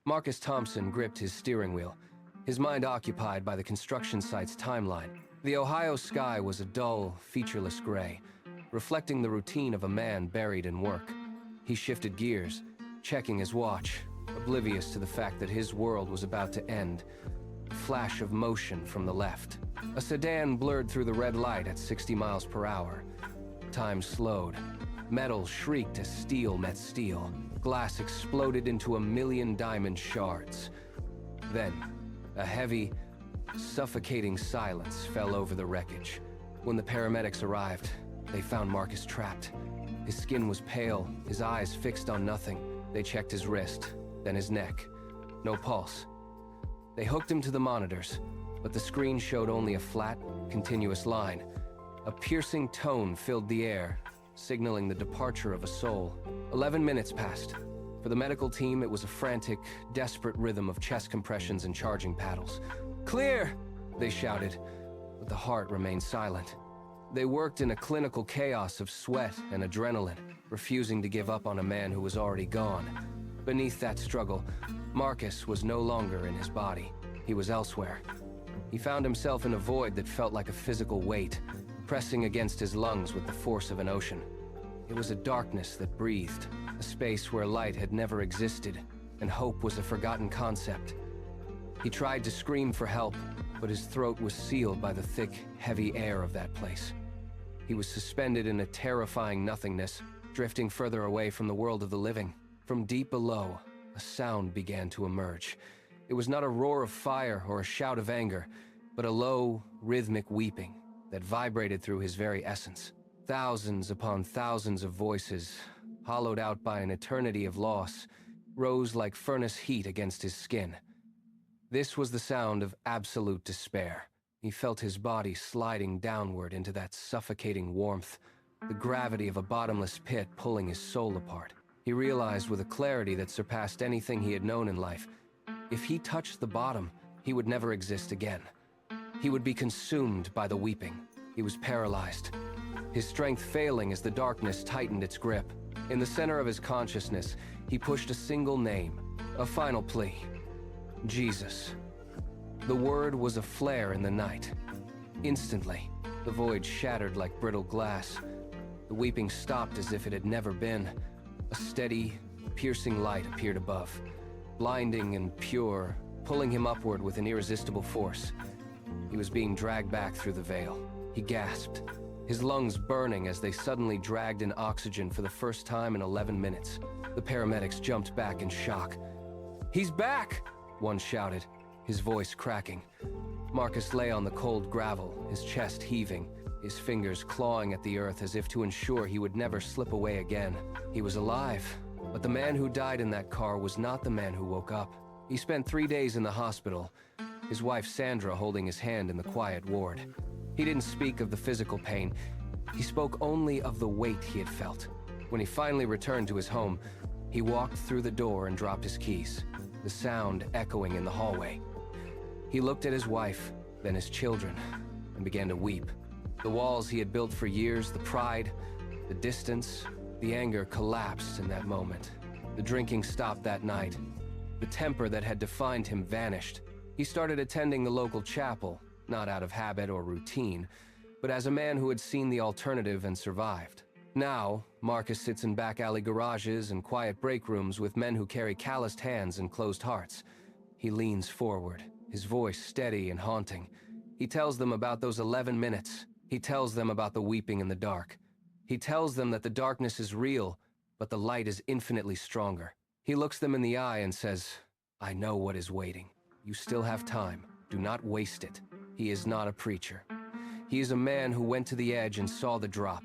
Marcus Thompson gripped his steering wheel, his mind occupied by the construction site's timeline. The Ohio sky was a dull, featureless gray, reflecting the routine of a man buried in work. He shifted gears, checking his watch, oblivious to the fact that his world was about to end. A flash of motion from the left. A sedan blurred through the red light at 60 miles per hour. Time slowed. Metal shrieked as steel met steel. Glass exploded into a million diamond shards. Then, a heavy, suffocating silence fell over the wreckage. When the paramedics arrived, they found Marcus trapped. His skin was pale, his eyes fixed on nothing. They checked his wrist, then his neck. No pulse. They hooked him to the monitors, but the screen showed only a flat, continuous line. A piercing tone filled the air, signaling the departure of a soul. 11 minutes passed. For the medical team, it was a frantic, desperate rhythm of chest compressions and charging paddles. "Clear!" they shouted, but the heart remained silent. They worked in a clinical chaos of sweat and adrenaline, refusing to give up on a man who was already gone. Beneath that struggle, Marcus was no longer in his body. He was elsewhere. He found himself in a void that felt like a physical weight, pressing against his lungs with the force of an ocean. It was a darkness that breathed, a space where light had never existed, and hope was a forgotten concept. He tried to scream for help, but his throat was sealed by the thick, heavy air of that place. He was suspended in a terrifying nothingness, drifting further away from the world of the living. From deep below, a sound began to emerge. It was not a roar of fire or a shout of anger, but a low, rhythmic weeping that vibrated through his very essence. Thousands upon thousands of voices, hollowed out by an eternity of loss, rose like furnace heat against his skin. This was the sound of absolute despair. He felt his body sliding downward into that suffocating warmth, the gravity of a bottomless pit pulling his soul apart. He realized with a clarity that surpassed anything he had known in life, if he touched the bottom, he would never exist again. He would be consumed by the weeping. He was paralyzed, his strength failing as the darkness tightened its grip. In the center of his consciousness, he pushed a single name, a final plea: Jesus. The word was a flare in the night. Instantly, the void shattered like brittle glass. The weeping stopped as if it had never been. A steady, piercing light appeared above, blinding and pure, pulling him upward with an irresistible force. He was being dragged back through the veil. He gasped, his lungs burning as they suddenly dragged in oxygen for the first time in 11 minutes. The paramedics jumped back in shock. "He's back!" one shouted, his voice cracking. Marcus lay on the cold gravel, his chest heaving, his fingers clawing at the earth as if to ensure he would never slip away again. He was alive, but the man who died in that car was not the man who woke up. He spent 3 days in the hospital, his wife Sandra holding his hand in the quiet ward. He didn't speak of the physical pain. He spoke only of the weight he had felt. When he finally returned to his home, he walked through the door and dropped his keys, the sound echoing in the hallway. He looked at his wife, then his children, and began to weep. The walls he had built for years, the pride, the distance, the anger collapsed in that moment. The drinking stopped that night. The temper that had defined him vanished. He started attending the local chapel, not out of habit or routine, but as a man who had seen the alternative and survived. Now, Marcus sits in back alley garages and quiet break rooms with men who carry calloused hands and closed hearts. He leans forward, his voice steady and haunting. He tells them about those 11 minutes. He tells them about the weeping in the dark. He tells them that the darkness is real, but the light is infinitely stronger. He looks them in the eye and says, "I know what is waiting. You still have time. Do not waste it." He is not a preacher. He is a man who went to the edge and saw the drop.